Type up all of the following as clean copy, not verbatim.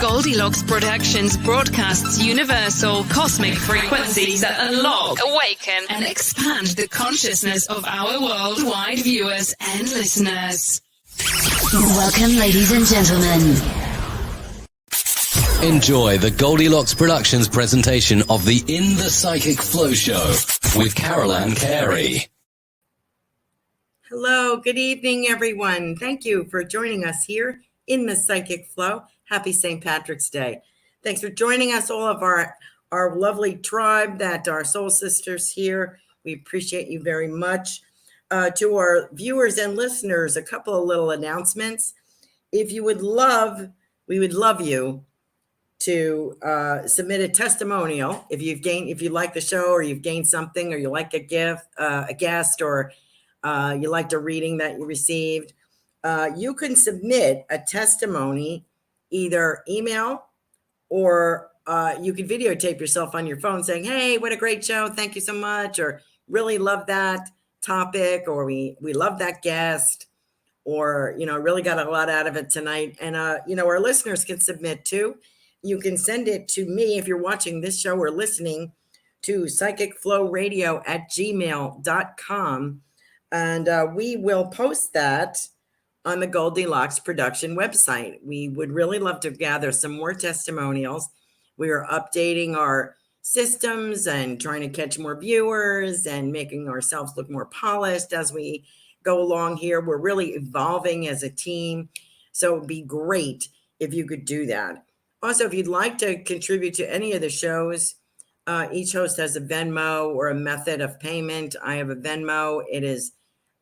Goldylocks Productions broadcasts universal cosmic frequencies that unlock, awaken, and expand the consciousness of our worldwide viewers and listeners. Welcome, ladies and gentlemen. Enjoy the Goldylocks Productions presentation of the In the Psychic Flow Show with Carolan Carey. Hello, good evening, everyone. Thank you for joining us here in the Psychic Flow. Happy St. Patrick's Day. Thanks for joining us, all of our lovely tribe, that our soul sisters here. We appreciate you very much. To our viewers and listeners, a couple of little announcements. If you would love, we would love you to submit a testimonial. If you like the show, or you've gained something, or you like a gift, a guest, or you liked a reading that you received, you can submit a testimony, either email, or you can videotape yourself on your phone saying, hey, what a great show, thank you so much, or really love that topic, or we love that guest, or really got a lot out of it tonight. And our listeners can submit too. You can send it to me if you're watching this show or listening to psychicflowradio@gmail.com, and we will post that on the Goldylocks production website. We would really love to gather some more testimonials. We are updating our systems and trying to catch more viewers and making ourselves look more polished as we go along here. We're really evolving as a team. So it'd be great if you could do that. Also, if you'd like to contribute to any of the shows, each host has a Venmo or a method of payment. I have a Venmo. It is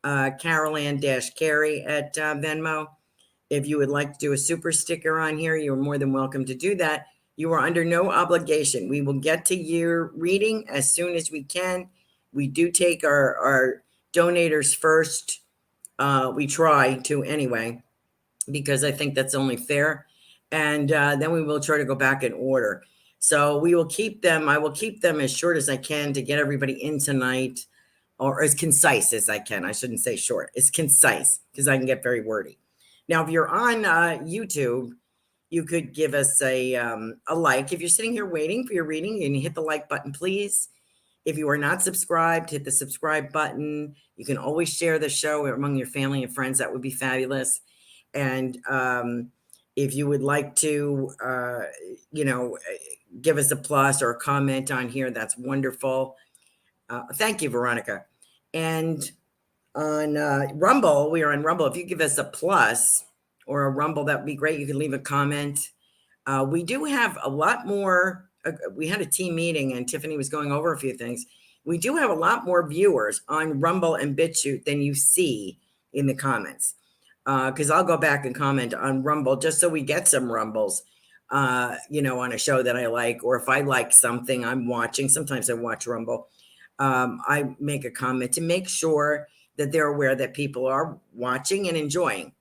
Carolan-Carey at Venmo. If you would like to do a super sticker on here, you're more than welcome to do that. You are under no obligation. We will get to your reading as soon as we can. We do take our donators first. We try to anyway, because I think that's only fair. And then we will try to go back in order. So we will keep them. I will keep them as short as I can to get everybody in tonight, or as concise as I can. I shouldn't say short. It's concise, because I can get very wordy. Now, if you're on YouTube, you could give us a like. If you're sitting here waiting for your reading, you can hit the like button, please. If you are not subscribed, hit the subscribe button. You can always share the show among your family and friends. That would be fabulous. And if you would like to, give us a plus or a comment on here, that's wonderful. Thank you, Veronica. And on Rumble, we are on Rumble. If you give us a plus or a Rumble, that would be great. You can leave a comment. We do have a lot more. We had a team meeting and Tiffany was going over a few things. We do have a lot more viewers on Rumble and BitChute than you see in the comments. Because I'll go back and comment on Rumble just so we get some Rumbles, on a show that I like, or if I like something I'm watching. Sometimes I watch Rumble. I make a comment to make sure that they're aware that people are watching and enjoying,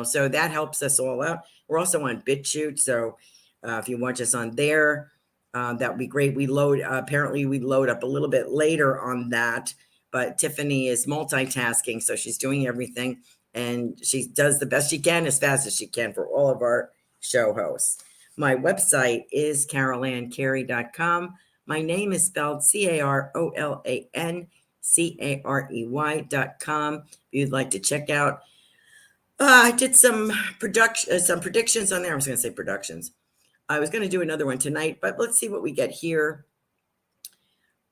so that helps us all out. We're also on BitChute. So if you watch us on there, that would be great. Apparently we load up a little bit later on that, but Tiffany is multitasking. So she's doing everything, and she does the best she can as fast as she can for all of our show hosts. My website is carolancarey.com. My name is spelled CarolanCarey.com. If you'd like to check out, I did some predictions on there. I was going to say productions. I was going to do another one tonight, but let's see what we get here.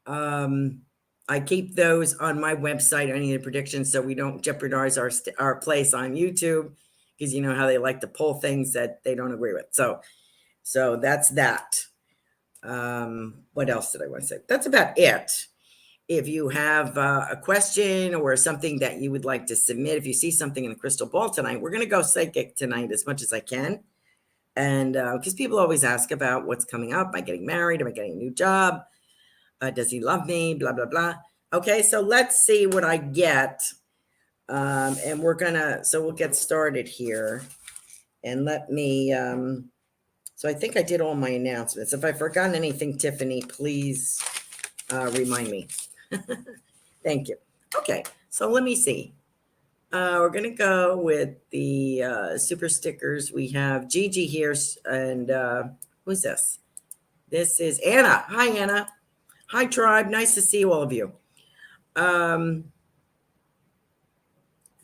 I keep those on my website, any of the predictions, so we don't jeopardize our place on YouTube, because you know how they like to pull things that they don't agree with. So that's that. What else did I want to say? That's about it. If you have a question or something that you would like to submit, if you see something in the crystal ball tonight, we're going to go psychic tonight as much as I can. And because people always ask about what's coming up. Am I getting married? Am I getting a new job? Does he love me? Blah, blah, blah. Okay, so let's see what I get. And we'll get started here. And let me, so I think I did all my announcements. If I've forgotten anything, Tiffany, please remind me. Thank you. Okay, so let me see. We're going to go with the super stickers. We have Gigi here. And who's this? This is Anna. Hi, Anna. Hi, tribe. Nice to see all of you.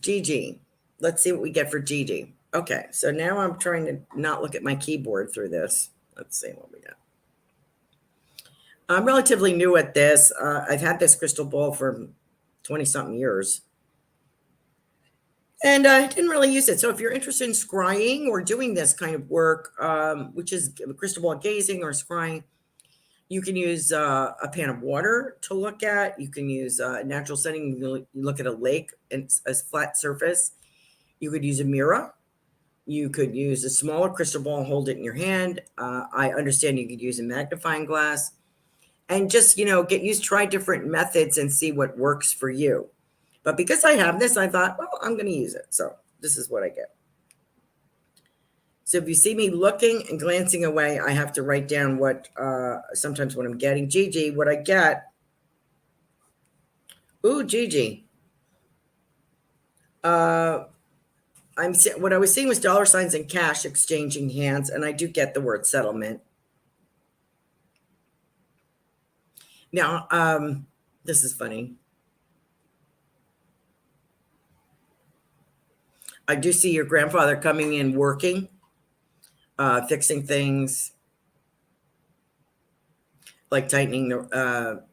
Gigi. Let's see what we get for Gigi. Okay, so now I'm trying to not look at my keyboard through this. Let's see what we got. I'm relatively new at this. I've had this crystal ball for 20-something years. And I didn't really use it. So if you're interested in scrying or doing this kind of work, which is crystal ball gazing or scrying, you can use a pan of water to look at. You can use a natural setting. You look at a lake and a flat surface. You could use a mirror. You could use a smaller crystal ball and hold it in your hand. I understand you could use a magnifying glass. And just, get used, try different methods and see what works for you. But because I have this, I thought, well, I'm going to use it. So this is what I get. So if you see me looking and glancing away, I have to write down sometimes what I'm getting. Gigi, what I get. Ooh, Gigi. What I was seeing was dollar signs and cash exchanging hands, and I do get the word settlement. Now, this is funny. I do see your grandfather coming in working, fixing things, like tightening the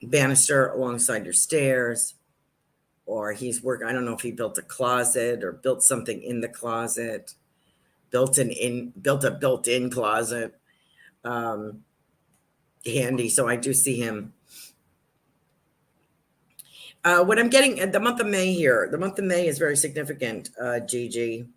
banister alongside your stairs, or he's working. I don't know if he built a closet or built something in the closet, built a built-in closet, handy. So I do see him. What I'm getting the month of May here, the month of May is very significant, Gigi.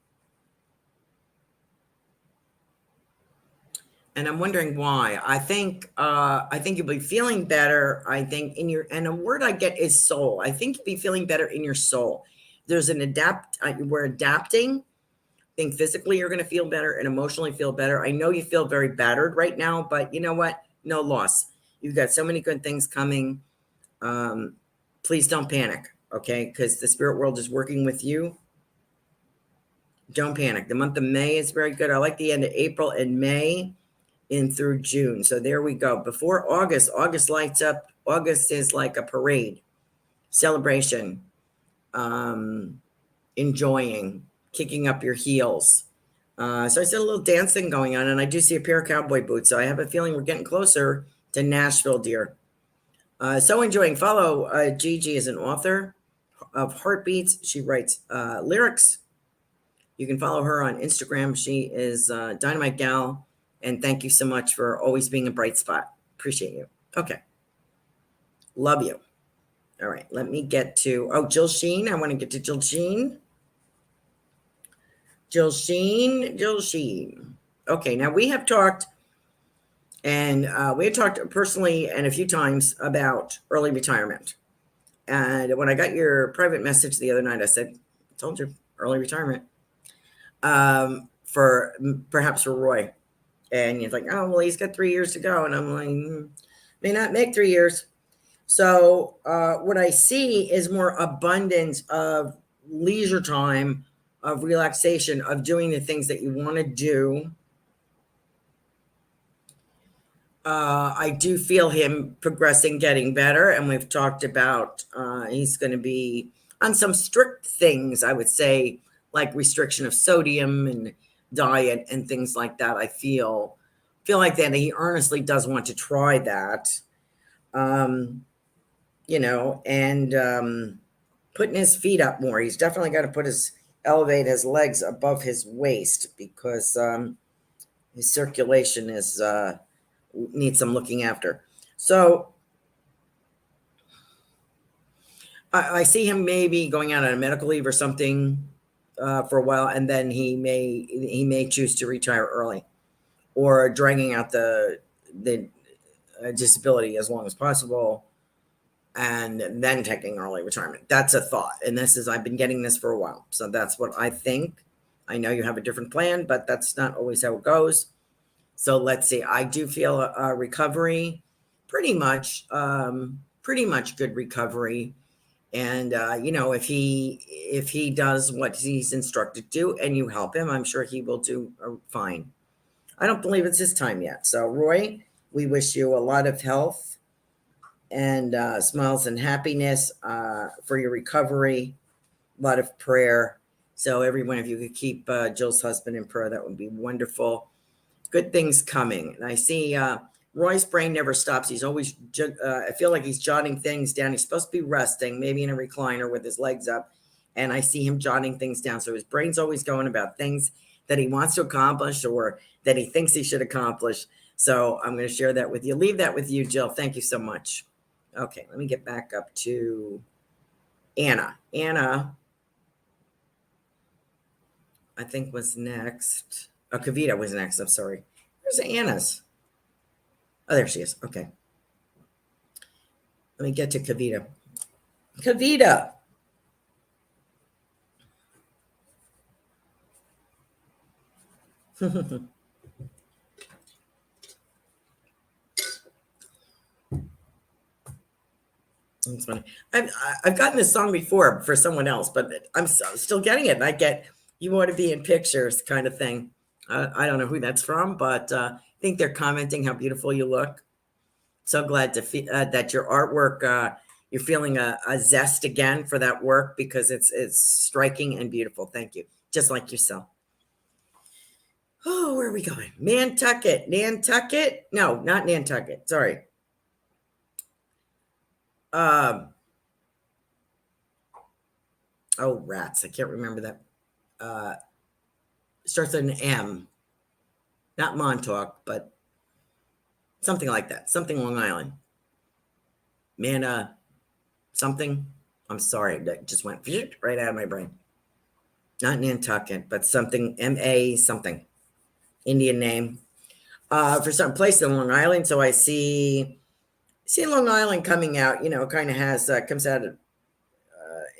And I'm wondering why. I think you'll be feeling better. I think and a word I get is soul. I think you'll be feeling better in your soul. There's we're adapting. I think physically you're going to feel better and emotionally feel better. I know you feel very battered right now, but you know what? No loss. You've got so many good things coming. Please don't panic, okay? Because the spirit world is working with you. Don't panic. The month of May is very good. I like the end of April and May in through June. So there we go. Before August lights up. August is like a parade, celebration, enjoying, kicking up your heels. So I see a little dancing going on, and I do see a pair of cowboy boots. So I have a feeling we're getting closer to Nashville, dear. So enjoying. Follow Gigi as an author of Heartbeats. She writes lyrics. You can follow her on Instagram. She is Dynamite Gal. And thank you so much for always being a bright spot. Appreciate you. Okay. Love you. All right. Let me get to, Jill Sheen. I want to get to Jill Sheen. Jill Sheen. Okay. Now we have talked, and we had talked personally and a few times about early retirement. And when I got your private message the other night, I said, I told you, early retirement. Perhaps for Roy. And you're like, oh, well, he's got 3 years to go. And I'm like, may not make 3 years. So what I see is more abundance of leisure time, of relaxation, of doing the things that you want to do. I do feel him progressing, getting better. And we've talked about he's going to be on some strict things, I would say, like restriction of sodium and diet and things like that. I feel like that he earnestly does want to try that, and putting his feet up more. He's definitely got to elevate his legs above his waist, because his circulation needs some looking after. So I see him maybe going out on a medical leave or something for a while, and then he may choose to retire early, or dragging out the disability as long as possible, and then taking early retirement. That's a thought, and I've been getting this for a while, so that's what I think. I know you have a different plan, but that's not always how it goes. So let's see. I do feel a recovery, pretty much good recovery. And if he does what he's instructed to and you help him, I'm sure he will do fine. I don't believe it's his time yet. So Roy, we wish you a lot of health and smiles and happiness for your recovery, a lot of prayer. So every one of you could keep Jill's husband in prayer. That would be wonderful. Good things coming. And I see Roy's brain never stops. He's always, I feel like he's jotting things down. He's supposed to be resting, maybe in a recliner with his legs up. And I see him jotting things down. So his brain's always going about things that he wants to accomplish or that he thinks he should accomplish. So I'm going to share that with you. Leave that with you, Jill. Thank you so much. Okay, let me get back up to Anna. Anna, I think, was next. Oh, Kavita was next. I'm sorry. Where's Anna's? Oh, there she is. Okay. Let me get to Kavita. Kavita. It's funny. I've gotten this song before for someone else, but I'm still getting it. And I get "You Want to Be in Pictures" kind of thing. I don't know who that's from, but I think they're commenting how beautiful you look. So glad to that your artwork, you're feeling a zest again for that work because it's striking and beautiful. Thank you. Just like yourself. Oh, where are we going? Nantucket. Nantucket? No, not Nantucket. Sorry. Oh, rats. I can't remember that. Starts with an M. Not Montauk, but something like that. Something Long Island. Something. I'm sorry. That just went right out of my brain. Not Nantucket, but something. M-A something. Indian name. For some place in Long Island. So I see Long Island coming out, kind of has, comes out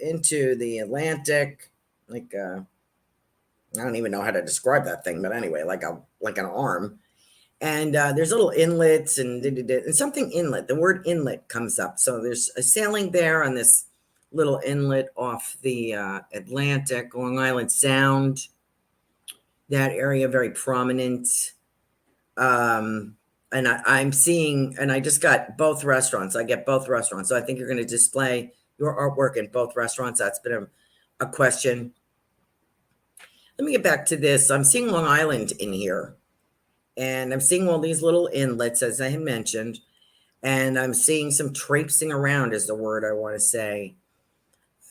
into the Atlantic, like, I don't even know how to describe that thing, but anyway, like an arm. And there's little inlets and something inlet. The word inlet comes up. So there's a sailing there on this little inlet off the Atlantic, Long Island Sound. That area very prominent. And I'm seeing, and I just got both restaurants. I get both restaurants. So I think you're going to display your artwork in both restaurants. That's been a question. Let me get back to this. I'm seeing Long Island in here. And I'm seeing all these little inlets, as I had mentioned. And I'm seeing some traipsing around is the word I want to say.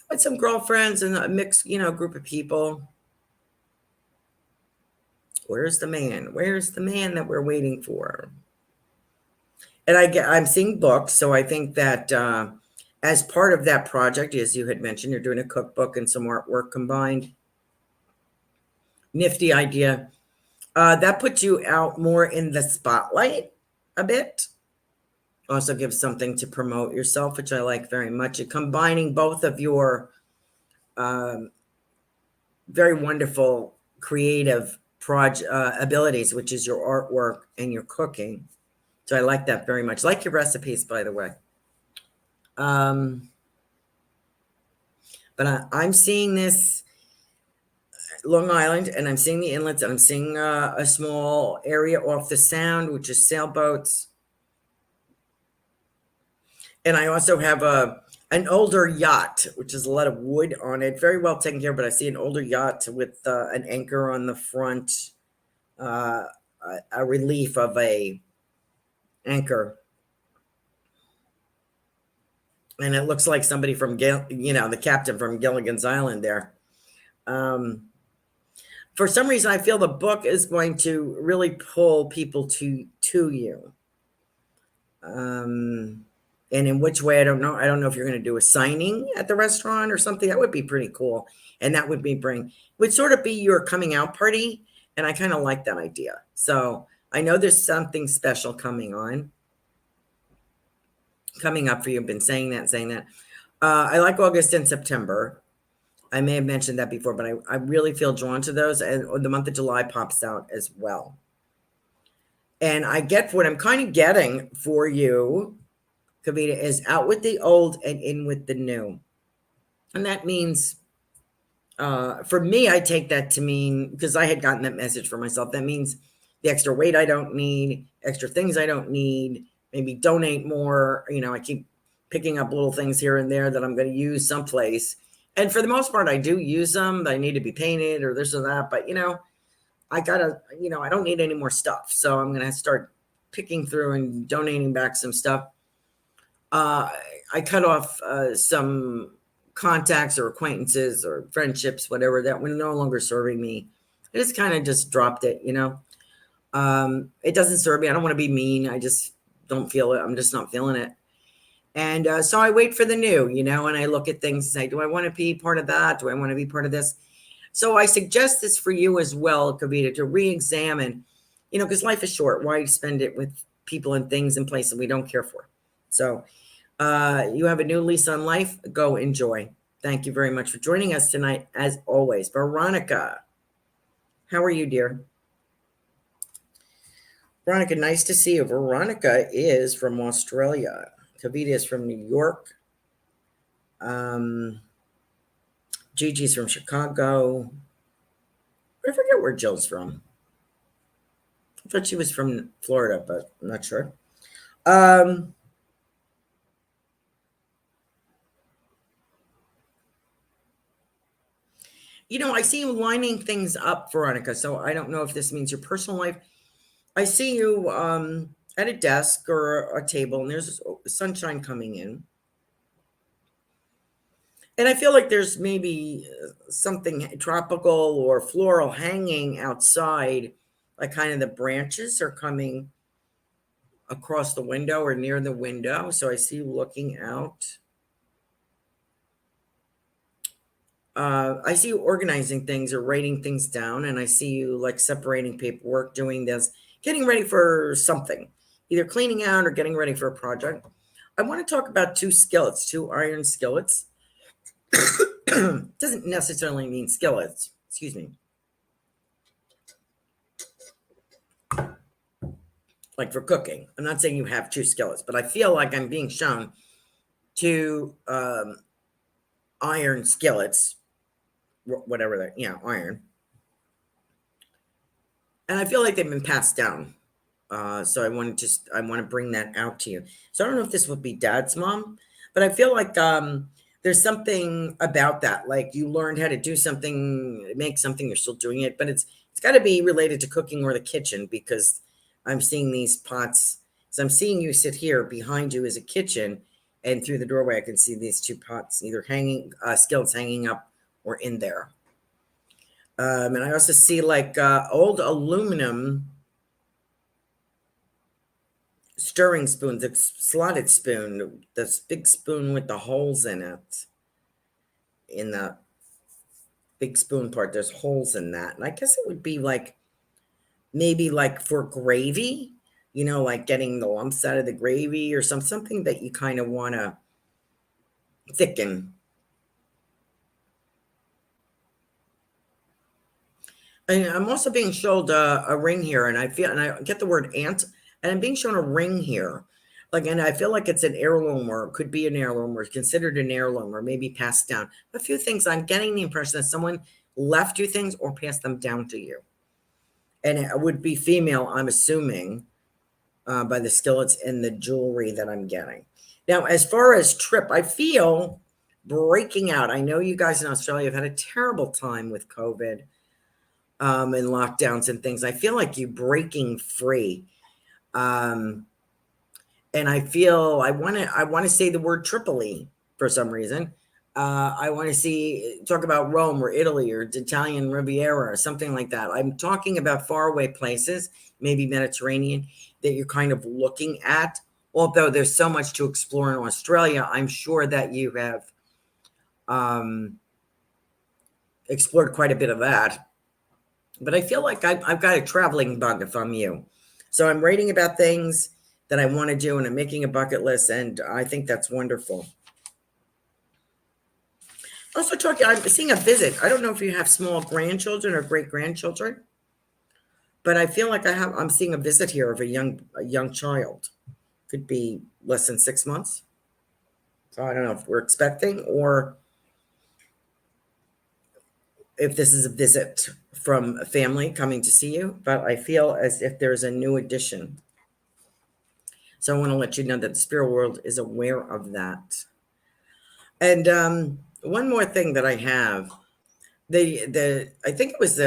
With some girlfriends and a mixed, group of people. Where's the man? Where's the man that we're waiting for? And I'm seeing books. So I think that as part of that project, as you had mentioned, you're doing a cookbook and some artwork combined. Nifty idea. That puts you out more in the spotlight a bit. Also gives something to promote yourself, which I like very much. You're combining both of your very wonderful creative abilities, which is your artwork and your cooking. So I like that very much. Like your recipes, by the way. But I'm seeing this Long Island, and I'm seeing the inlets, and I'm seeing a small area off the Sound, which is sailboats. And I also have an older yacht, which is a lot of wood on it, very well taken care of, but I see an older yacht with an anchor on the front, a relief of a anchor. And it looks like somebody from, the captain from Gilligan's Island there. For some reason, I feel the book is going to really pull people to you. And in which way, I don't know. I don't know if you're going to do a signing at the restaurant or something. That would be pretty cool. And that would would sort of be your coming out party. And I kind of like that idea. So I know there's something special coming up for you. I've been saying that. I like August and September. I may have mentioned that before, but I really feel drawn to those. And the month of July pops out as well. And I get what I'm kind of getting for you, Kavita, is out with the old and in with the new. And that means, for me, I take that to mean, because I had gotten that message for myself, that means the extra weight I don't need, extra things I don't need, maybe donate more. I keep picking up little things here and there that I'm going to use someplace. And for the most part, I do use them. They need to be painted or this or that. But, I gotta, I don't need any more stuff. So I'm going to start picking through and donating back some stuff. I cut off some contacts or acquaintances or friendships, whatever, that were no longer serving me. I just kind of just dropped it, it doesn't serve me. I don't want to be mean. I just don't feel it. I'm just not feeling it. And so I wait for the new, and I look at things and say, do I want to be part of that? Do I want to be part of this? So I suggest this for you as well, Kavita, to re-examine, because life is short. Why spend it with people and things and places we don't care for? So you have a new lease on life. Go enjoy. Thank you very much for joining us tonight, as always. Veronica, how are you, dear? Veronica, nice to see you. Veronica is from Australia. Kavita is from New York. Gigi's from Chicago. I forget where Jill's from. I thought she was from Florida, but I'm not sure. I see you lining things up, Veronica. So I don't know if this means your personal life. I see you at a desk or a table, and there's sunshine coming in. And I feel like there's maybe something tropical or floral hanging outside, like kind of the branches are coming across the window or near the window. So I see you looking out. I see you organizing things or writing things down, and I see you like separating paperwork, doing this, getting ready for something, either cleaning out or getting ready for a project. I want to talk about two iron skillets. Doesn't necessarily mean skillets. Excuse me. Like for cooking. I'm not saying you have two skillets, but I feel like I'm being shown two iron skillets, whatever they're, iron. And I feel like they've been passed down. So I want to bring that out to you. So I don't know if this would be Dad's mom, but I feel like there's something about that. Like you learned how to do something, make something, you're still doing it, but it's got to be related to cooking or the kitchen, because I'm seeing these pots. So I'm seeing you sit here. Behind you is a kitchen, and through the doorway I can see these two pots either hanging, skillets hanging up or in there. And I also see like old aluminum stirring spoons, a slotted spoon, this big spoon with the holes in it. In the big spoon part, there's holes in that. And I guess it would be like, maybe like for gravy, like getting the lumps out of the gravy or something that you kind of want to thicken. And I'm also being shown a ring here, and I get the word ant, and I'm being shown a ring here. And I feel like it's an heirloom, or it could be an heirloom, or considered an heirloom, or maybe passed down. A few things, I'm getting the impression that someone left you things or passed them down to you. And it would be female, I'm assuming, by the skillets and the jewelry that I'm getting. Now, as far as trip, I feel breaking out. I know you guys in Australia have had a terrible time with COVID and lockdowns and things. I feel like you're breaking free. And I feel I want to say the word Tripoli for some reason. I want to talk about Rome or Italy or Italian Riviera or something like that. I'm talking about faraway places, maybe Mediterranean, that you're kind of looking at. Although there's so much to explore in Australia, I'm sure that you have explored quite a bit of that. But I feel like I've got a traveling bug if I'm you. So I'm writing about things that I want to do, and I'm making a bucket list, and I think that's wonderful. Also I'm seeing a visit. I don't know if you have small grandchildren or great grandchildren, but I feel like I'm seeing a visit here of a young child. Could be less than 6 months. So I don't know if we're expecting or if this is a visit from a family coming to see you, but I feel as if there's a new addition. So I want to let you know that the spirit world is aware of that. And one more thing that I have, I think it was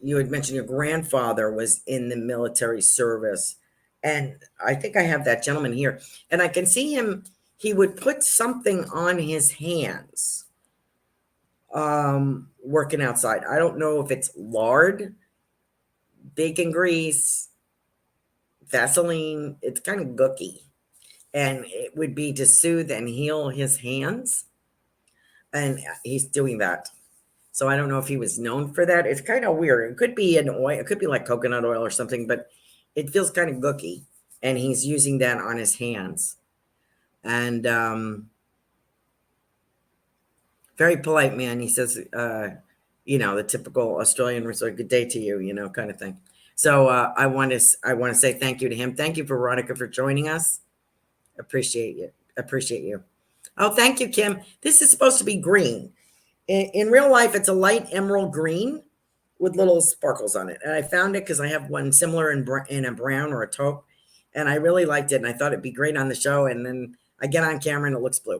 you had mentioned your grandfather was in the military service. And I think I have that gentleman here. And I can see him, he would put something on his hands working outside. I don't know if it's lard, bacon grease, Vaseline. It's kind of gooky. And it would be to soothe and heal his hands. And he's doing that. So I don't know if he was known for that. It's kind of weird. It could be an oil. It could be like coconut oil or something, but it feels kind of gooky. And he's using that on his hands. And very polite man. He says, the typical Australian resort, good day to you, kind of thing. So I want to say thank you to him. Thank you, Veronica, for joining us. Appreciate you. Oh, thank you, Kim. This is supposed to be green. In real life, it's a light emerald green with little sparkles on it. And I found it because I have one similar in a brown or a taupe. And I really liked it. And I thought it'd be great on the show. And then I get on camera and it looks blue.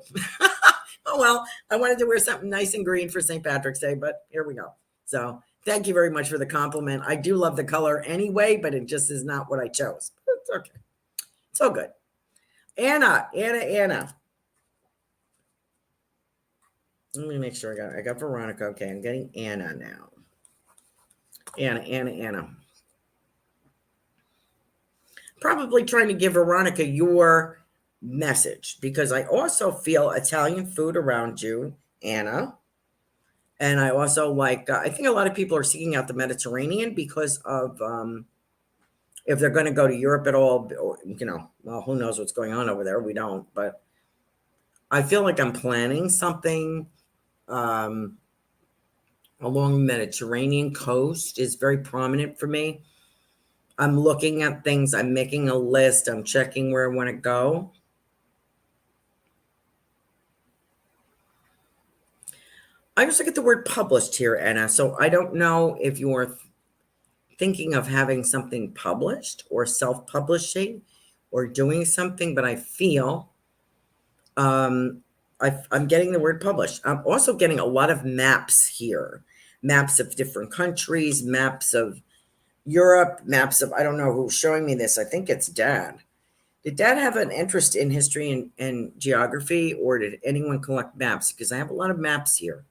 Oh, well, I wanted to wear something nice and green for St. Patrick's Day, but here we go. So thank you very much for the compliment. I do love the color anyway, but it just is not what I chose. It's okay. It's all good. Anna. Let me make sure I got Veronica. Okay, I'm getting Anna now. Anna. Probably trying to give Veronica your message because I also feel Italian food around you, Anna. And I also I think a lot of people are seeking out the Mediterranean because of if they're going to go to Europe at all, or, well, who knows what's going on over there? We don't, but I feel like I'm planning something along the Mediterranean coast is very prominent for me. I'm looking at things. I'm making a list. I'm checking where I want to go. I also get the word published here, Anna. So I don't know if you're thinking of having something published or self-publishing or doing something, but I feel I'm getting the word published. I'm also getting a lot of maps here, maps of different countries, maps of Europe, maps of, I don't know who's showing me this. I think it's Dad. Did Dad have an interest in history and geography, or did anyone collect maps? Because I have a lot of maps here.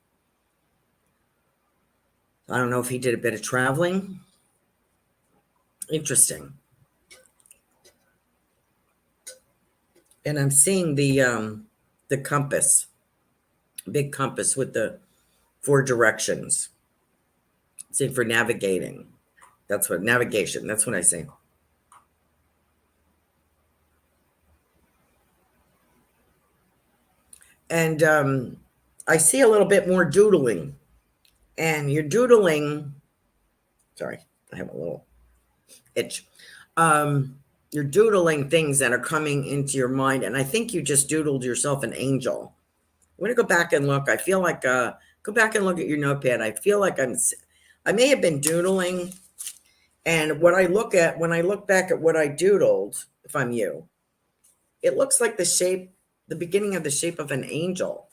I don't know if he did a bit of traveling. Interesting. And I'm seeing the compass, big compass with the 4 directions. See, for navigating. That's what navigation. That's what I say. And I see a little bit more doodling. And you're doodling. Sorry, I have a little itch. You're doodling things that are coming into your mind. And I think you just doodled yourself an angel. I'm going to go back and look. I feel like, go back and look at your notepad. I feel like I may have been doodling. And what I look at, when I look back at what I doodled, if I'm you, it looks like the beginning of the shape of an angel.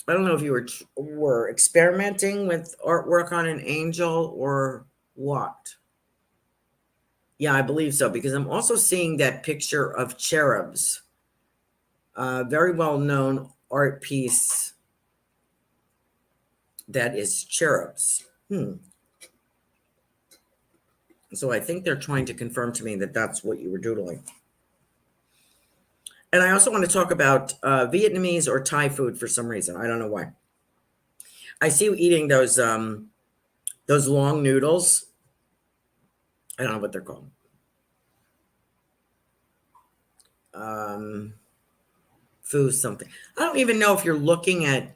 I don't know if you were experimenting with artwork on an angel or what. Yeah, I believe so, because I'm also seeing that picture of cherubs. Very well-known art piece that is cherubs. So I think they're trying to confirm to me that that's what you were doodling. And I also want to talk about Vietnamese or Thai food for some reason. I don't know why. I see you eating those long noodles. I don't know what they're called. Pho something. I don't even know if you're looking at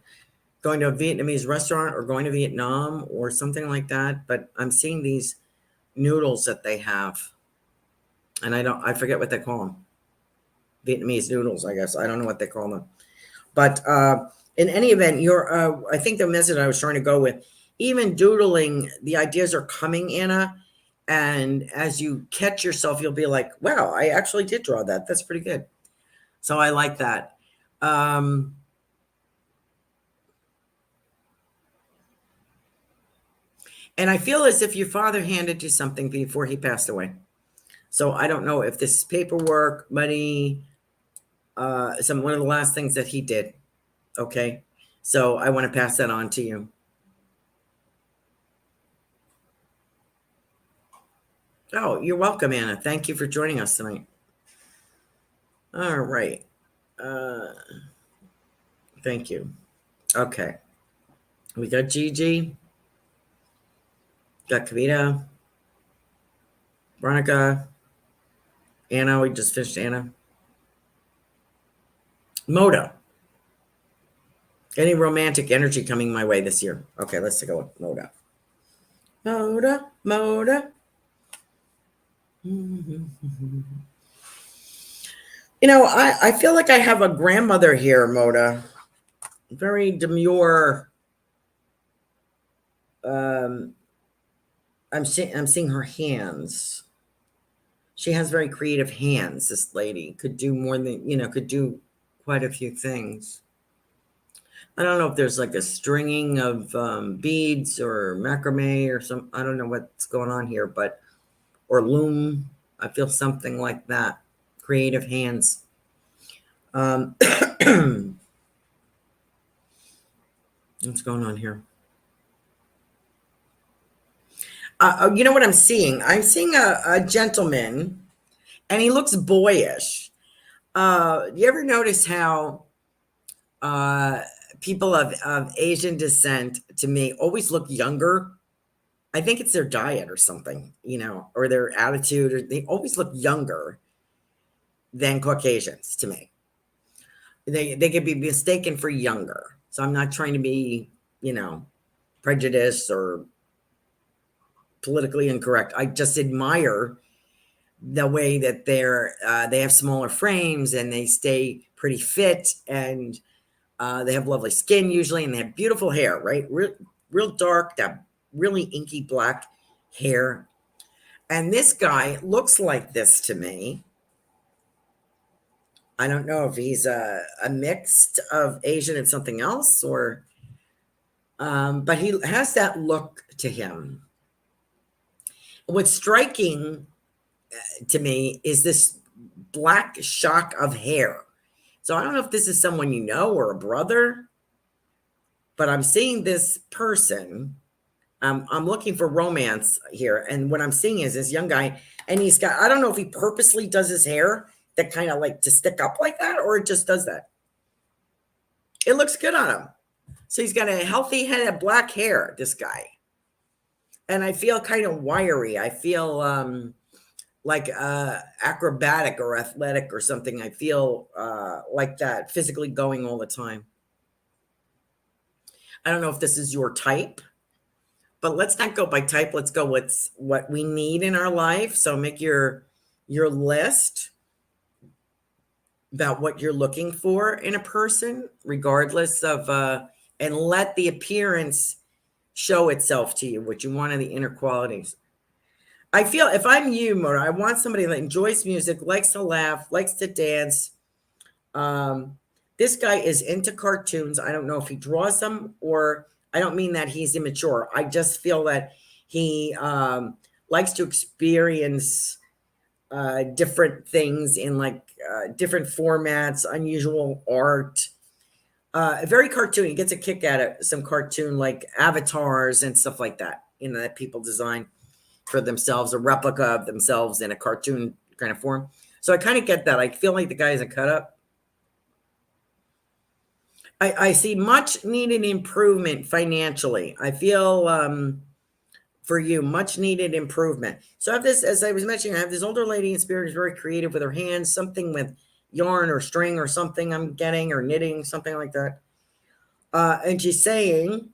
going to a Vietnamese restaurant or going to Vietnam or something like that. But I'm seeing these noodles that they have. And I forget what they call them. Vietnamese noodles, I guess. I don't know what they call them. But in any event, I think the message I was trying to go with, even doodling, the ideas are coming, Anna. And as you catch yourself, you'll be like, wow, I actually did draw that. That's pretty good. So I like that. And I feel as if your father handed you something before he passed away. So I don't know if this is paperwork, money, one of the last things that he did. Okay. So I want to pass that on to you. Oh, you're welcome, Anna. Thank you for joining us tonight. All right. Thank you. Okay. We got Gigi. Got Kavita. Veronica. Anna. We just finished Anna. Moda. Any romantic energy coming my way this year? Okay, let's take a look. Moda. Moda. You know, I feel like I have a grandmother here, Moda. Very demure. I'm seeing her hands. She has very creative hands. This lady could do more than, could do quite a few things. I don't know if there's like a stringing of beads or macrame or some, I don't know what's going on here, or loom. I feel something like that. Creative hands. What's going on here? You know what I'm seeing? I'm seeing a gentleman, and he looks boyish. You ever notice how people of Asian descent, to me, always look younger? I think it's their diet or something, or their attitude, or they always look younger than Caucasians to me. They could be mistaken for younger. So I'm not trying to be, prejudiced or politically incorrect. I just admire the way that they have smaller frames and they stay pretty fit, and they have lovely skin usually, and they have beautiful hair, right? Real dark, that really inky black hair. And this guy looks like this to me. I don't know if he's a mixed of Asian and something else, or but he has that look to him. What's striking to me is this black shock of hair. So I don't know if this is someone you know or a brother, but I'm seeing this person. I'm looking for romance here. And what I'm seeing is this young guy, and he's got, I don't know if he purposely does his hair that kind of like to stick up like that, or it just does that. It looks good on him. So he's got a healthy head of black hair, this guy. And I feel kind of wiry. I feel like acrobatic or athletic or something. I feel like that, physically going all the time. I don't know if this is your type, but let's not go by type. Let's go with what we need in our life. So make your list about what you're looking for in a person, regardless of, and let the appearance show itself to you, what you want in the inner qualities. I feel if I'm you, Mona, I want somebody that enjoys music, likes to laugh, likes to dance. This guy is into cartoons. I don't know if he draws them, or I don't mean that he's immature. I just feel that he likes to experience different things in like different formats, unusual art. Very cartoony. He gets a kick out of some cartoon like avatars and stuff like that, that people design for themselves, a replica of themselves in a cartoon kind of form. So I kind of get that. I feel like the guy is a cut up. I see much needed improvement financially. I feel for you, much needed improvement. So I have this, as I was mentioning, I have this older lady in spirit who's very creative with her hands, something with yarn or string or something I'm getting, or knitting, something like that. And she's saying,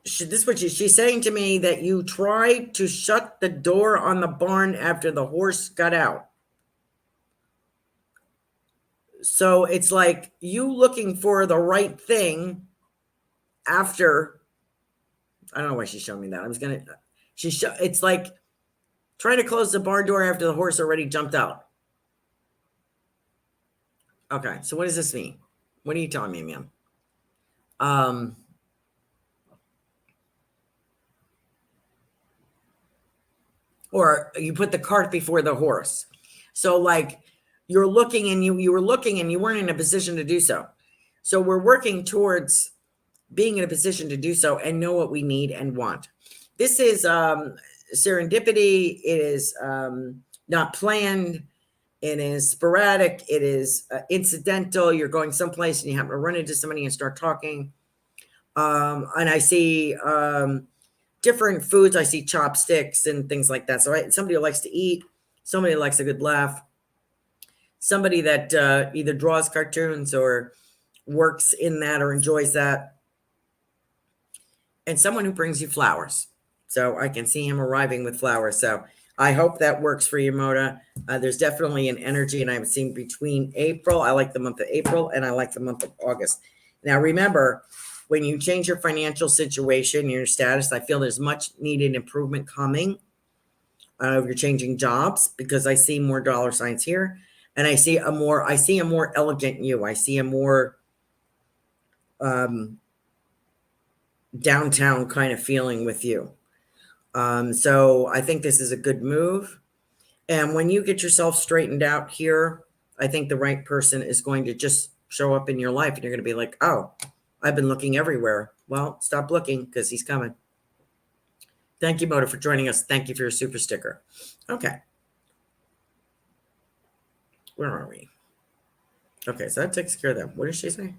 this is what she's saying to me, that you tried to shut the door on the barn after the horse got out. So it's like you looking for the right thing after. I don't know why she showed me that. It's like trying to close the barn door after the horse already jumped out. Okay, so what does this mean? What are you telling me, ma'am? Or you put the cart before the horse. So like you're looking and you were looking and you weren't in a position to do so. So we're working towards being in a position to do so and know what we need and want. This is serendipity. It is not planned. It is sporadic. It is incidental. You're going someplace and you happen to run into somebody and start talking. And I see different foods. I see chopsticks and things like that. So somebody who likes to eat, somebody who likes a good laugh, somebody that either draws cartoons or works in that or enjoys that, and someone who brings you flowers. So I can see him arriving with flowers. So I hope that works for you, Moda. There's definitely an energy, and I've seen between April. I like the month of April, and I like the month of August. Now, remember, when you change your financial situation, your status, I feel there's much needed improvement coming. If you're changing jobs, because I see more dollar signs here, and I see a more elegant you. I see a more downtown kind of feeling with you. So I think this is a good move. And when you get yourself straightened out here, I think the right person is going to just show up in your life, and you're going to be like, oh, I've been looking everywhere. Well, stop looking because he's coming. Thank you, Moda, for joining us. Thank you for your super sticker. Okay. Where are we? Okay, so that takes care of that. What did she say?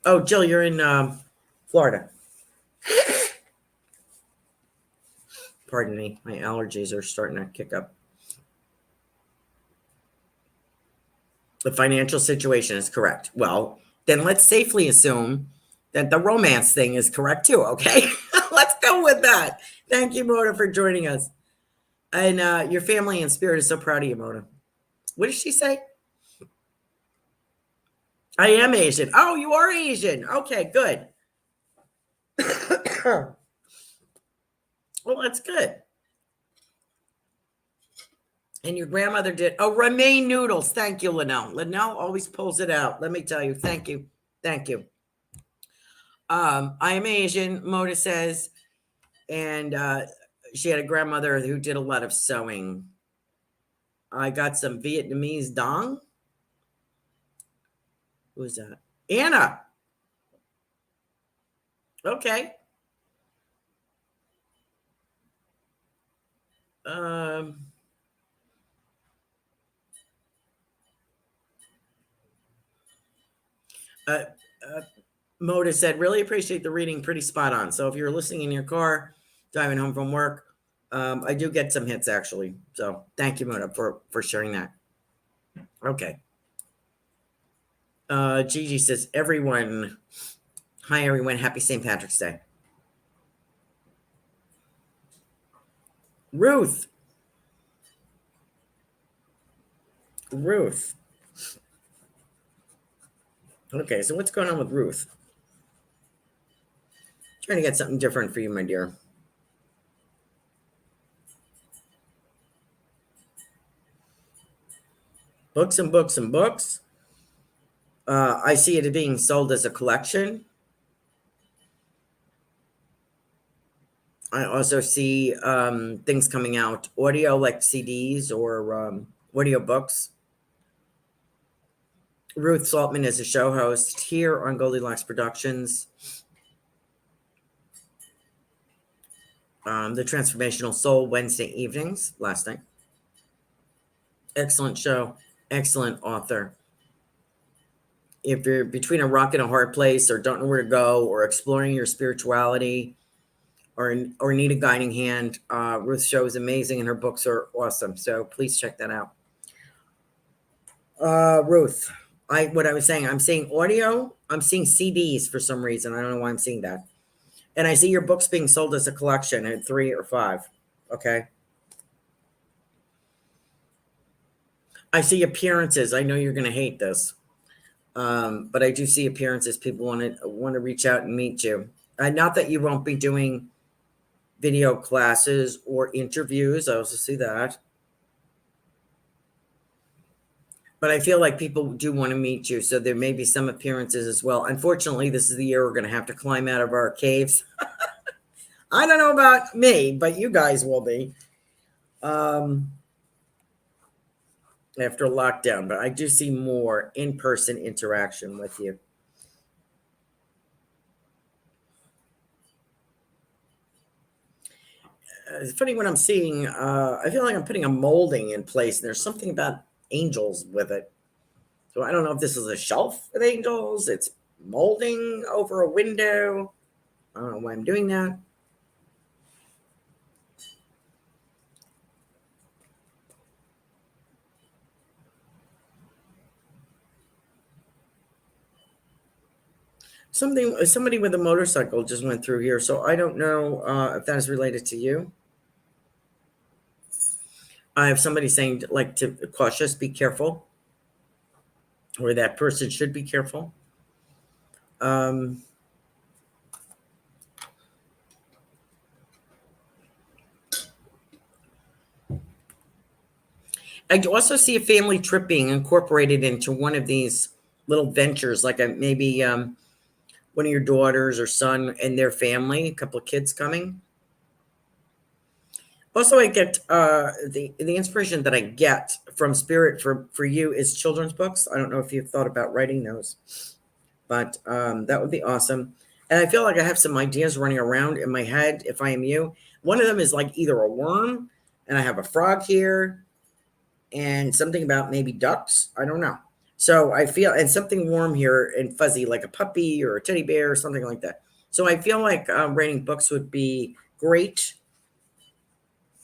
Oh, Jill, you're in Florida. Pardon me. My allergies are starting to kick up. The financial situation is correct. Well, then let's safely assume that the romance thing is correct too, okay? Let's go with that. Thank you, Mona, for joining us. And your family and spirit is so proud of you, Mona. What did she say? I am Asian. Oh, you are Asian. Okay, good. Well, that's good. And your grandmother did. Oh, romaine noodles. Thank you, Linnell. Linnell always pulls it out. Let me tell you. Thank you. Thank you. I am Asian, Moda says. And she had a grandmother who did a lot of sewing. I got some Vietnamese dong. Who's that? Anna. Okay. Moda said, really appreciate the reading. Pretty spot on. So if you're listening in your car, driving home from work, I do get some hits actually. So thank you, Moda, for sharing that. Okay. Gigi says, everyone. Hi, everyone. Happy St. Patrick's Day. Ruth. Okay, so what's going on with Ruth? Trying to get something different for you, my dear. Books and books and books. I see it being sold as a collection. I also see things coming out, audio like CDs or audio books. Ruth Saltman is a show host here on Goldylocks Productions. The Transformational Soul Wednesday evenings, last night. Excellent show. Excellent author. If you're between a rock and a hard place or don't know where to go or exploring your spirituality or need a guiding hand, Ruth's show is amazing and her books are awesome. So please check that out. Ruth, what I was saying, I'm seeing audio. I'm seeing CDs for some reason. I don't know why I'm seeing that. And I see your books being sold as a collection at 3 or 5. Okay. I see appearances. I know you're going to hate this, but I do see appearances. People want to reach out and meet you. Not that you won't be doing video classes or interviews. I also see that. But I feel like people do want to meet you. So there may be some appearances as well. Unfortunately, this is the year we're going to have to climb out of our caves. I don't know about me, but you guys will be. After lockdown, but I do see more in-person interaction with you. It's funny when I'm seeing, I feel like I'm putting a molding in place, and there's something about angels with it. So I don't know if this is a shelf with angels, it's molding over a window. I don't know why I'm doing that. Somebody with a motorcycle just went through here, so I don't know if that is related to you. I have somebody saying like to cautious, be careful, or that person should be careful. I also see a family trip being incorporated into one of these little ventures, like maybe one of your daughters or son and their family, a couple of kids coming. Also, I get the inspiration that I get from Spirit for you is children's books. I don't know if you've thought about writing those, but that would be awesome. And I feel like I have some ideas running around in my head if I am you. One of them is like either a worm, and I have a frog here, and something about maybe ducks. I don't know. So I feel, and something warm here and fuzzy, like a puppy or a teddy bear or something like that. So I feel like writing books would be great.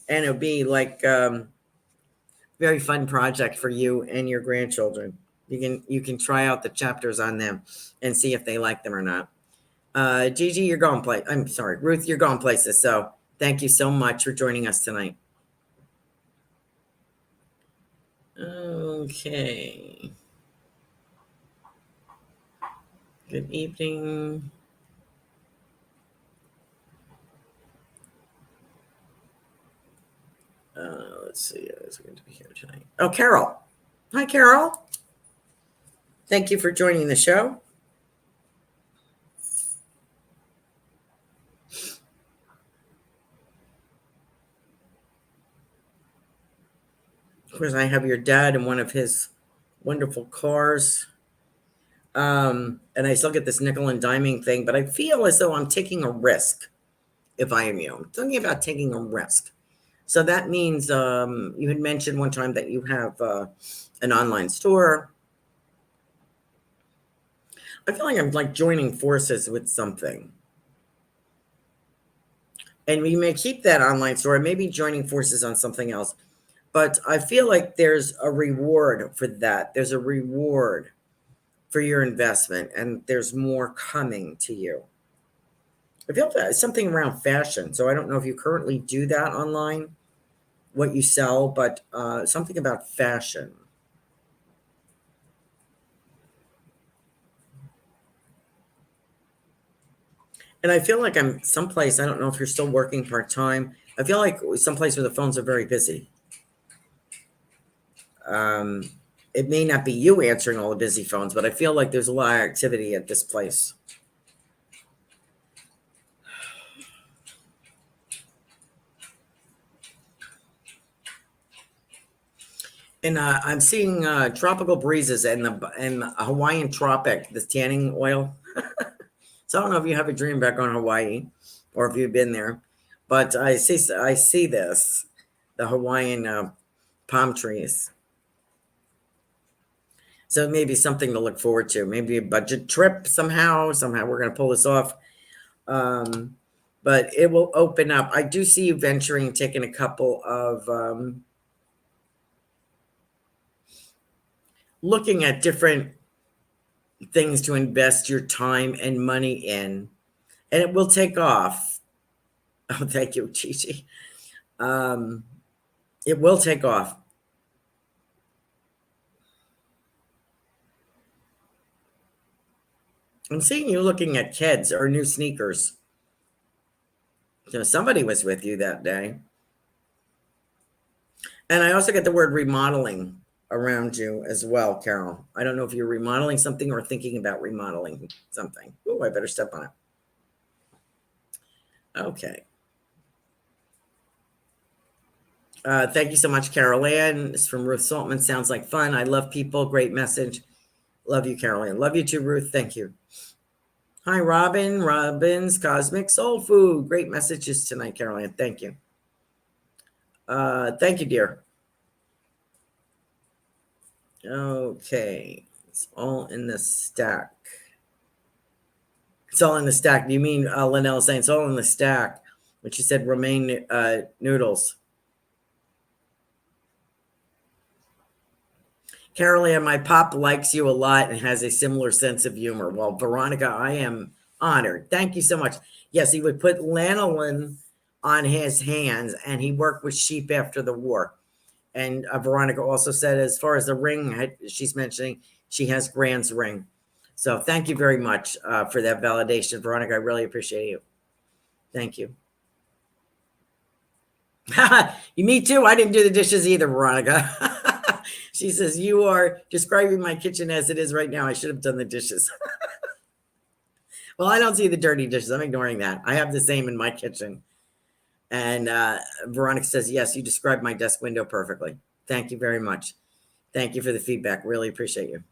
And it would be like very fun project for you and your grandchildren. You can try out the chapters on them and see if they like them or not. Gigi, you're going places. I'm sorry, Ruth, you're going places. So thank you so much for joining us tonight. Okay. Good evening. Let's see. Who's going to be here tonight? Oh, Carol. Hi, Carol. Thank you for joining the show. Of course, I have your dad in one of his wonderful cars. And I still get this nickel and diming thing, but I feel as though I'm taking a risk if I am you. I'm talking about taking a risk. So that means you had mentioned one time that you have an online store. I feel like I'm like joining forces with something. And we may keep that online store, maybe joining forces on something else. But I feel like there's a reward for that. There's a reward for your investment, and there's more coming to you. I feel that something around fashion. So I don't know if you currently do that online, what you sell, but something about fashion. And I feel like I'm someplace, I don't know if you're still working part-time. I feel like someplace where the phones are very busy. It may not be you answering all the busy phones, but I feel like there's a lot of activity at this place. And I'm seeing tropical breezes and the Hawaiian tropic, the tanning oil. So I don't know if you have a dream back on Hawaii or if you've been there, but I see this, the Hawaiian palm trees. So maybe something to look forward to, maybe a budget trip somehow we're going to pull this off. But it will open up. I do see you venturing, taking a couple of, looking at different things to invest your time and money in, and it will take off. Oh, thank you, Gigi. It will take off. I'm seeing you looking at kids or new sneakers. So somebody was with you that day. And I also get the word remodeling around you as well, Carol. I don't know if you're remodeling something or thinking about remodeling something. Oh, I better step on it. Okay. Thank you so much, Carolan. It's from Ruth Saltman. Sounds like fun. I love people. Great message. Love you, Carolan. Love you too, Ruth. Thank you. Hi, Robin. Robin's Cosmic Soul Food. Great messages tonight, Carolan. Thank you. Thank you, dear. Okay. It's all in the stack. It's all in the stack. Do you mean Linnell saying it's all in the stack? When she said romaine noodles. Carolan, my pop likes you a lot and has a similar sense of humor. Well, Veronica, I am honored. Thank you so much. Yes, he would put lanolin on his hands, and he worked with sheep after the war. And Veronica also said, as far as the ring, she's mentioning she has Grand's ring. So thank you very much for that validation, Veronica. I really appreciate you. Thank you. Me too. I didn't do the dishes either, Veronica. She says, you are describing my kitchen as it is right now. I should have done the dishes. Well, I don't see the dirty dishes. I'm ignoring that. I have the same in my kitchen. And Veronica says, yes, you described my desk window perfectly. Thank you very much. Thank you for the feedback. Really appreciate you.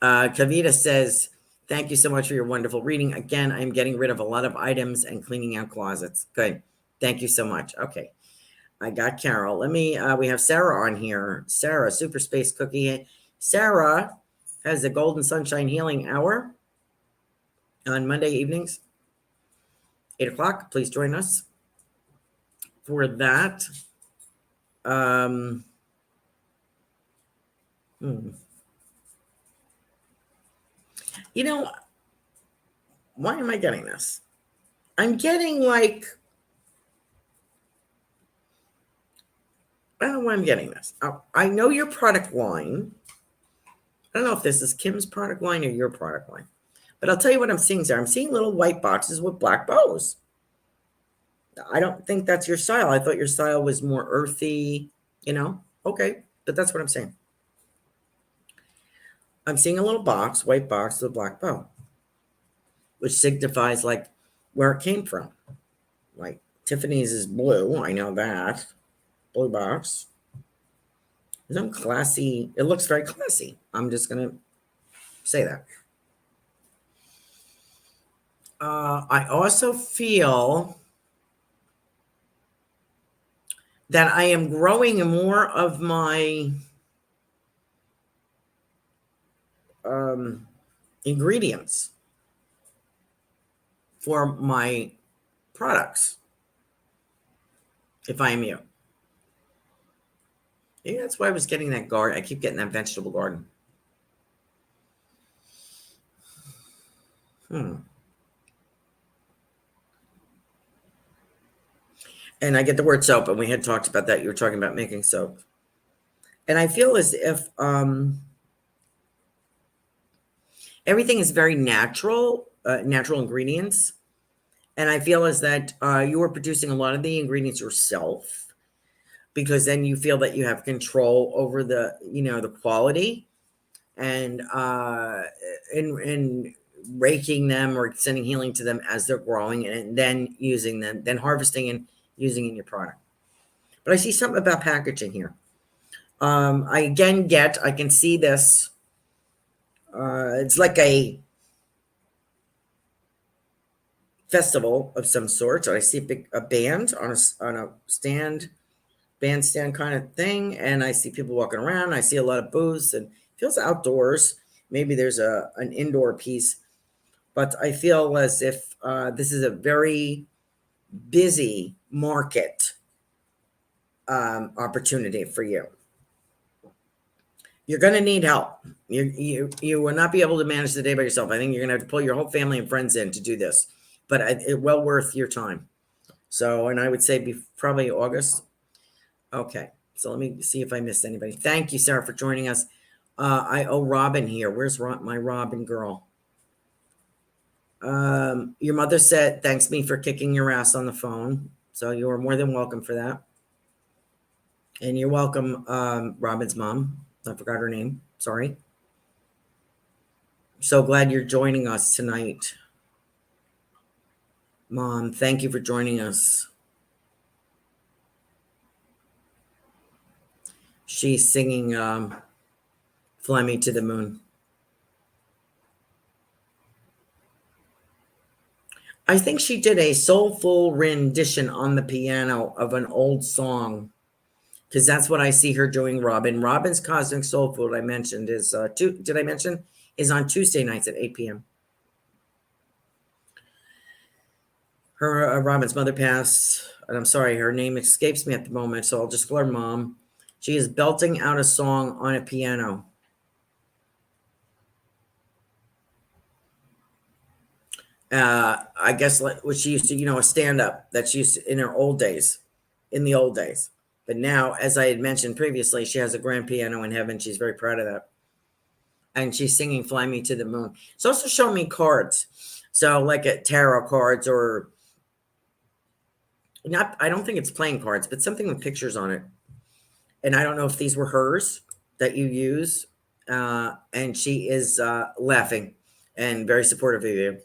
Kavita says, thank you so much for your wonderful reading. Again, I'm getting rid of a lot of items and cleaning out closets. Good. Thank you so much. Okay. I got Carol. Let me, we have Sarah on here. Sarah, Super Space Cookie. Sarah has the Golden Sunshine Healing Hour on Monday evenings, 8 o'clock. Please join us for that. You know, why am I getting this? I'm getting like, I don't know why I'm getting this. I know your product line. I don't know if this is Kim's product line or your product line, but I'll tell you what I'm seeing there. I'm seeing little white boxes with black bows. I don't think that's your style. I thought your style was more earthy, you know? Okay, but that's what I'm saying. I'm seeing a little box, white box with a black bow, which signifies like where it came from. Like Tiffany's is blue. I know that. Blue box. Some classy. It looks very classy. I'm just going to say that. I also feel that I am growing more of my ingredients for my products. If I am you. Maybe that's why I was getting that garden. I keep getting that vegetable garden. And I get the word soap, and we had talked about that. You were talking about making soap. And I feel as if everything is very natural, natural ingredients. And I feel as that you are producing a lot of the ingredients yourself, because then you feel that you have control over the, you know, the quality, and in raking them or sending healing to them as they're growing, and then using them, then harvesting and using in your product. But I see something about packaging here. I can see this. It's like a festival of some sort. So I see a band on a bandstand kind of thing, and I see people walking around. I see a lot of booths, and it feels outdoors. Maybe there's an indoor piece, but I feel as if this is a very busy market opportunity for you. You're going to need help. You will not be able to manage the day by yourself. I think you're going to have to pull your whole family and friends in to do this, but it's well worth your time. So, and I would say probably August. Okay. So let me see if I missed anybody. Thank you, Sarah, for joining us. I owe Robin here. Where's my Robin girl? Your mother said, thanks me for kicking your ass on the phone. So you are more than welcome for that. And you're welcome, Robin's mom. I forgot her name. Sorry. So glad you're joining us tonight. Mom, thank you for joining us. She's singing Fly Me to the Moon. I think she did a soulful rendition on the piano of an old song, because that's what I see her doing, Robin. Robin's Cosmic Soul Food, I mentioned, is did I mention is on Tuesday nights at 8 p.m. Her Robin's mother passed, and I'm sorry, her name escapes me at the moment, so I'll just call her Mom. She is belting out a song on a piano. I guess like what she used to, a stand-up that she used to, in the old days. But now, as I had mentioned previously, she has a grand piano in heaven. She's very proud of that. And she's singing Fly Me to the Moon. It's also showing me cards. So like a tarot cards or not, I don't think it's playing cards, but something with pictures on it. And I don't know if these were hers that you use. And she is laughing and very supportive of you.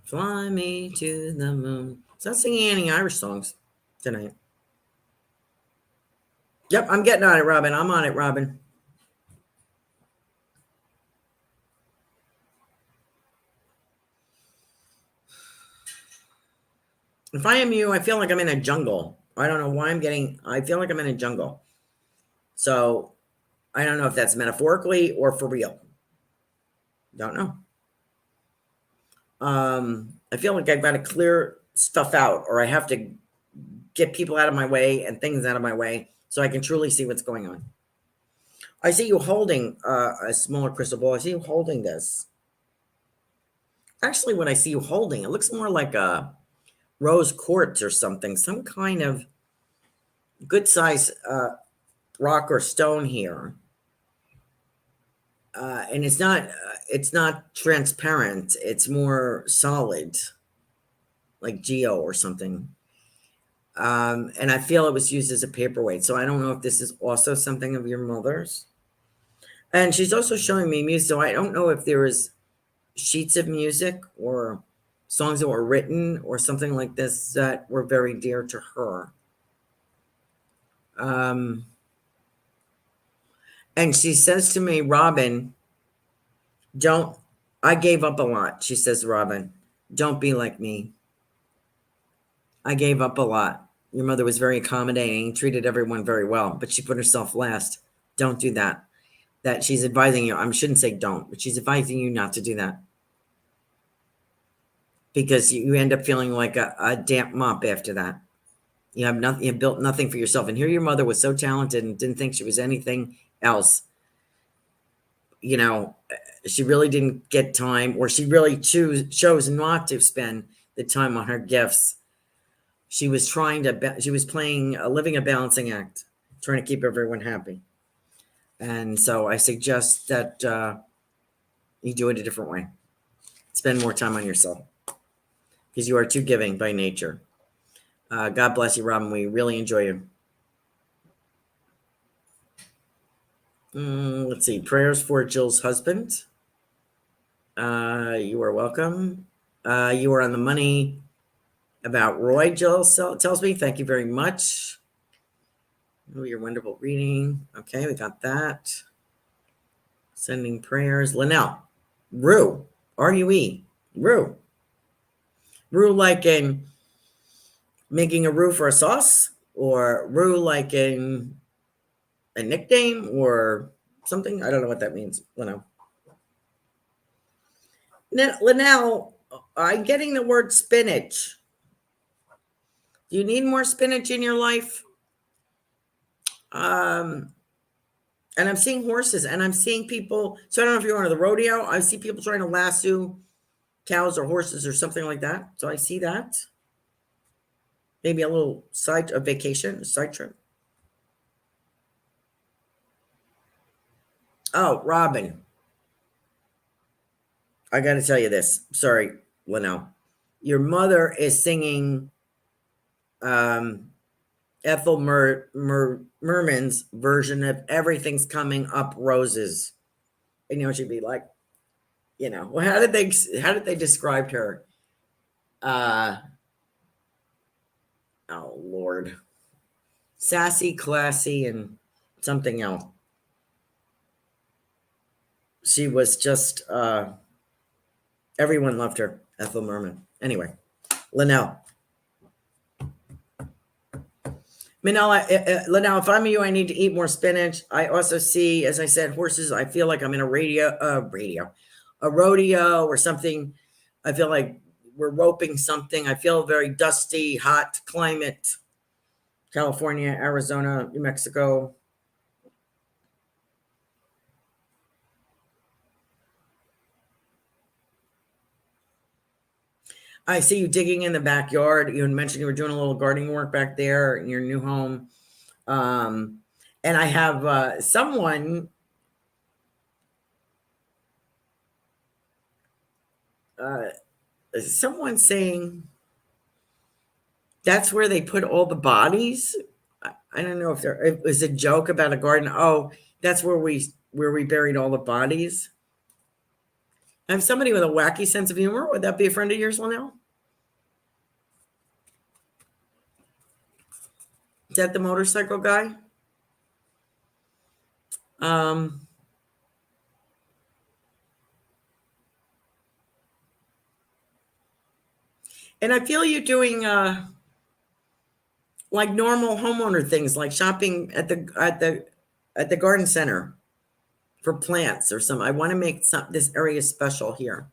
Fly me to the moon. It's not singing any Irish songs tonight. Yep, I'm getting on it, Robin. I'm on it, Robin. If I am you, I feel like I'm in a jungle. I don't know why I feel like I'm in a jungle. So I don't know if that's metaphorically or for real. Don't know. I feel like I've got to clear stuff out, or I have to get people out of my way and things out of my way so I can truly see what's going on. I see you holding a smaller crystal ball. I see you holding this. Actually, when I see you holding, it looks more like a rose quartz or something, some kind of good size rock or stone here. And it's not transparent. It's more solid, like geo or something. And I feel it was used as a paperweight. So I don't know if this is also something of your mother's. And she's also showing me music. So I don't know if there is sheets of music or songs that were written or something like this that were very dear to her. And she says to me, Robin, I gave up a lot. She says, Robin, don't be like me. I gave up a lot. Your mother was very accommodating, treated everyone very well, but she put herself last. Don't do that. That she's advising you. I shouldn't say don't, but she's advising you not to do that. Because you end up feeling like a damp mop after that. You have nothing, you built nothing for yourself. And here your mother was so talented and didn't think she was anything else. She really didn't get time, or she really chose not to spend the time on her gifts. She was living a balancing act, trying to keep everyone happy. And so I suggest that you do it a different way. Spend more time on yourself, because you are too giving by nature. God bless you, Robin. We really enjoy you. Let's see. Prayers for Jill's husband. You are welcome. You are on the money about Roy, Jill tells me. Thank you very much. Oh, your wonderful reading. Okay, we got that. Sending prayers. Linnell. Rue. R-U-E. Rue. Rue like in making a roux for a sauce, or roux like in a nickname or something. I don't know what that means. Linnell. Linnell, I'm getting the word spinach. Do you need more spinach in your life? And I'm seeing horses, and I'm seeing people. So I don't know if you're going to the rodeo. I see people trying to lasso cows or horses or something like that. So I see that. Maybe a little side trip. Oh, Robin. I got to tell you this. Sorry, Linnell. Your mother is singing Ethel Merman's version of Everything's Coming Up Roses. And she'd be like, well, how did they describe her? Oh Lord. Sassy, classy, and something else. She was just everyone loved her, Ethel Merman. Anyway, Linnell. Linnell, if I'm you, I need to eat more spinach. I also see, as I said, horses. I feel like I'm in a rodeo or something. I feel like we're roping something. I feel very dusty, hot climate. California, Arizona, New Mexico. I see you digging in the backyard. You had mentioned you were doing a little gardening work back there in your new home. And I have someone saying that's where they put all the bodies. I don't know if it was a joke about a garden. Oh, that's where we buried all the bodies. I have somebody with a wacky sense of humor. Would that be a friend of yours, Linnell? Is that the motorcycle guy? And I feel you doing like normal homeowner things, like shopping at the garden center for plants or something. I want to make this area special here.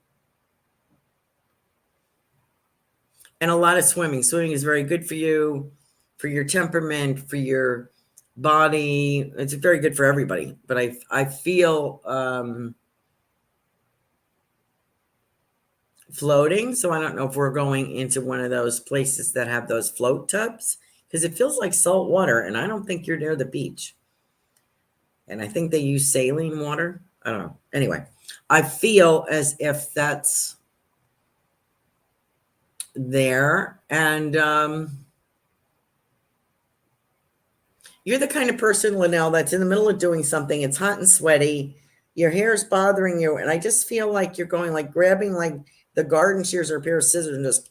And a lot of swimming. Swimming is very good for you, for your temperament, for your body. It's very good for everybody. But I feel floating. So I don't know if we're going into one of those places that have those float tubs, because it feels like salt water, and I don't think you're near the beach. And I think they use saline water. I don't know. Anyway, I feel as if that's there. And you're the kind of person, Linnell, that's in the middle of doing something. It's hot and sweaty. Your hair is bothering you. And I just feel like you're going like grabbing like the garden shears or a pair of scissors and just,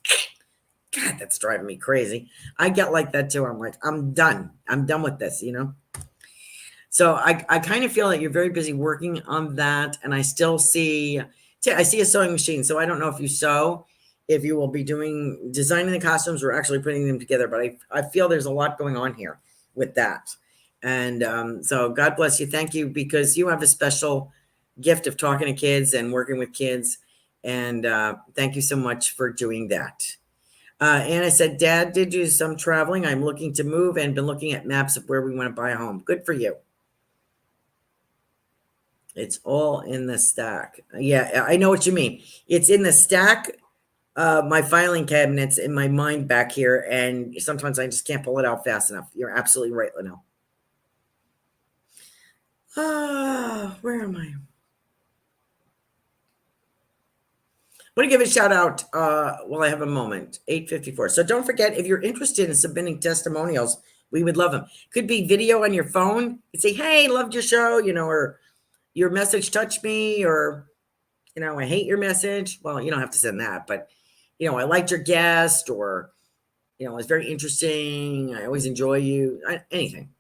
God, that's driving me crazy. I get like that too. I'm like, I'm done. I'm done with this, So I kind of feel like you're very busy working on that. And I still see a sewing machine. So I don't know if you sew, if you will be designing the costumes or actually putting them together. But I feel there's a lot going on here with that. And so God bless you. Thank you, because you have a special gift of talking to kids and working with kids. And thank you so much for doing that. Anna said, Dad did do some traveling. I'm looking to move and been looking at maps of where we want to buy a home. Good for you. It's all in the stack. Yeah, I know what you mean. It's in the stack, my filing cabinets in my mind back here, and sometimes I just can't pull it out fast enough. You're absolutely right, Linnell. Where am I? I want to give a shout out while I have a moment. 8:54. So don't forget, if you're interested in submitting testimonials, we would love them. Could be video on your phone. You say, hey, loved your show, or your message touched me, or, I hate your message. Well, you don't have to send that, but, I liked your guest, or, it's very interesting. I always enjoy you. Anything.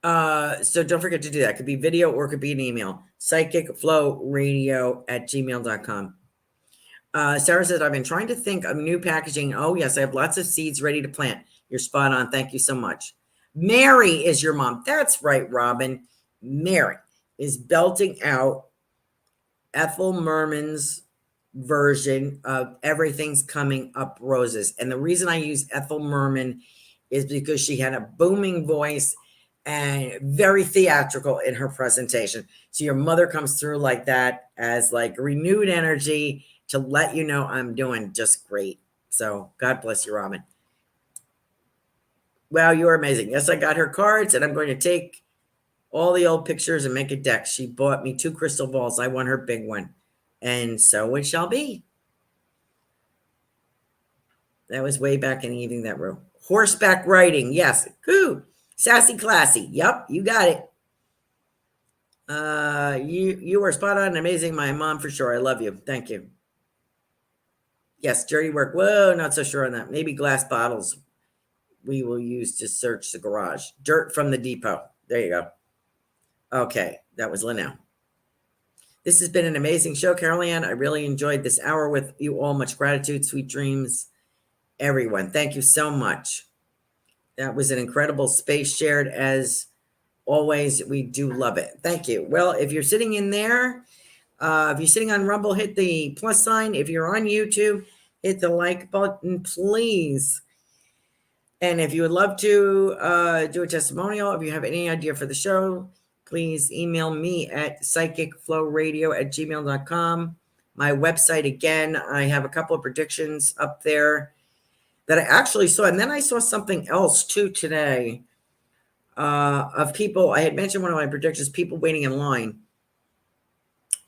So don't forget to do that. It could be video or it could be an email. psychicflowradio@gmail.com. Sarah says, I've been trying to think of new packaging. Oh, yes, I have lots of seeds ready to plant. You're spot on. Thank you so much. Mary is your mom. That's right, Robin. Mary is belting out Ethel Merman's version of Everything's Coming Up Roses. And the reason I use Ethel Merman is because she had a booming voice and very theatrical in her presentation. So your mother comes through like that as like renewed energy to let you know I'm doing just great. So God bless you, Robin. Wow, you're amazing. Yes, I got her cards, and I'm going to take all the old pictures and make a deck. She bought me 2 crystal balls. I want her big one. And so it shall be. That was way back in the evening, that room. Horseback riding. Yes. Cool. Sassy classy. Yep. You got it. You were spot on and amazing. My mom for sure. I love you. Thank you. Yes. Dirty work. Whoa. Not so sure on that. Maybe glass bottles we will use to search the garage. Dirt from the depot. There you go. Okay. That was Linnell. This has been an amazing show, Carolan. I really enjoyed this hour with you all. Much gratitude. Sweet dreams. Everyone, thank you so much. That was an incredible space shared. As always, we do love it. Thank you. Well, if you're sitting in there, if you're sitting on Rumble, hit the plus sign. If you're on YouTube, hit the like button, please. And if you would love to do a testimonial, if you have any idea for the show, please email me at psychicflowradio@gmail.com. My website, again, I have a couple of predictions up there that I actually saw. And then I saw something else too today of people. I had mentioned one of my predictions, people waiting in line,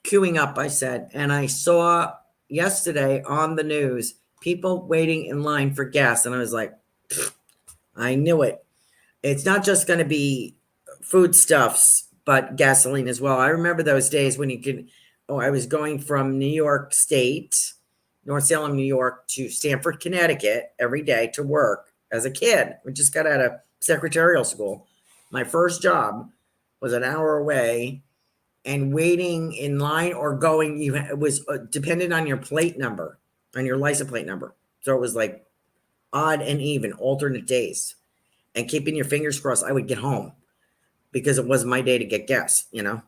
queuing up, I said. And I saw yesterday on the news, people waiting in line for gas. And I was like, I knew it. It's not just going to be foodstuffs, but gasoline as well. I remember those days when you could, I was going from New York State, North Salem, New York, to Stamford, Connecticut every day to work as a kid. We just got out of secretarial school. My first job was an hour away, and waiting in line or going, it was dependent on your plate number, on your license plate number. So it was like odd and even, alternate days. And keeping your fingers crossed, I would get home because it wasn't my day to get gas, you know.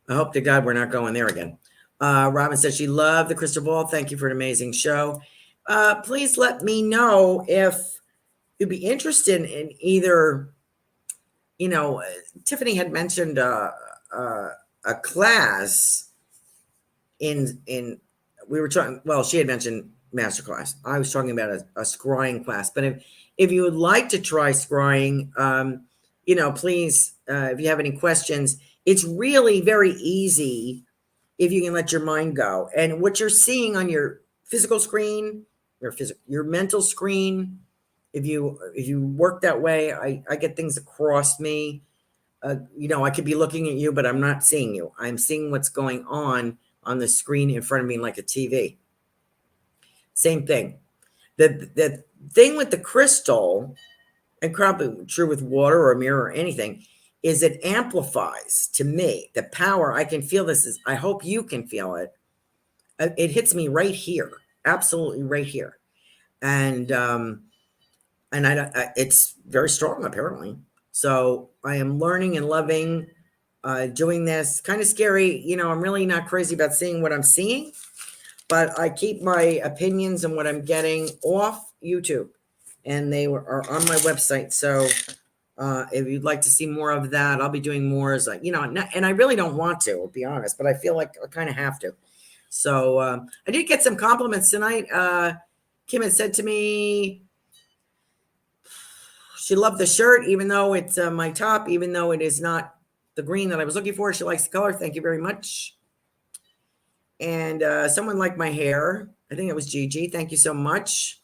I hope to God we're not going there again. Robin says she loved the crystal ball. Thank you for an amazing show. Please let me know if you'd be interested in either, you know, Tiffany had mentioned a class in we were talking, well, she had mentioned masterclass. I was talking about a scrying class. But if you would like to try scrying, you know, please, if you have any questions, it's really very easy if you can let your mind go. And what you're seeing on your physical screen, your mental screen, if you work that way, I get things across me. You know, I could be looking at you, but I'm not seeing you. I'm seeing what's going on the screen in front of me like a TV. Same thing. The thing with the crystal, and probably true with water or a mirror or anything, is it amplifies to me the power. I can feel this. I hope you can feel it. It hits me right here, absolutely right here, and it's very strong apparently. So I am learning and loving doing this. Kind of scary, you know. I'm really not crazy about seeing what I'm seeing, but I keep my opinions and what I'm getting off YouTube, and they are on my website. So if you'd like to see more of that, I'll be doing more as and I really don't want to, I'll be honest, but I feel like I kind of have to. So I did get some compliments tonight. Kim had said to me she loved the shirt, even though it's my top, even though it is not the green that I was looking for. She likes the color. Thank you very much. And someone liked my hair. I think it was Gigi. Thank you so much.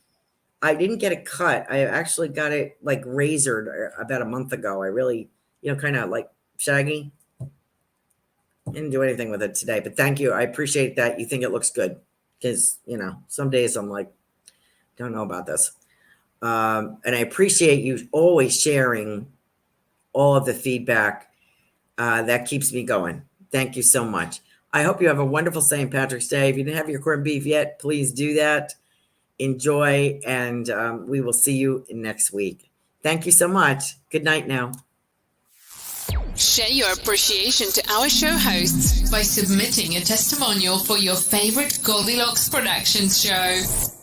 I didn't get it cut. I actually got it like razored about a month ago. I really, kind of like shaggy. Didn't do anything with it today, but thank you. I appreciate that. You think it looks good because, some days I'm like, don't know about this. And I appreciate you always sharing all of the feedback. That keeps me going. Thank you so much. I hope you have a wonderful St. Patrick's Day. If you didn't have your corned beef yet, please do that. Enjoy, and we will see you next week. Thank you so much. Good night now. Share your appreciation to our show hosts by submitting a testimonial for your favorite Goldylocks Productions show.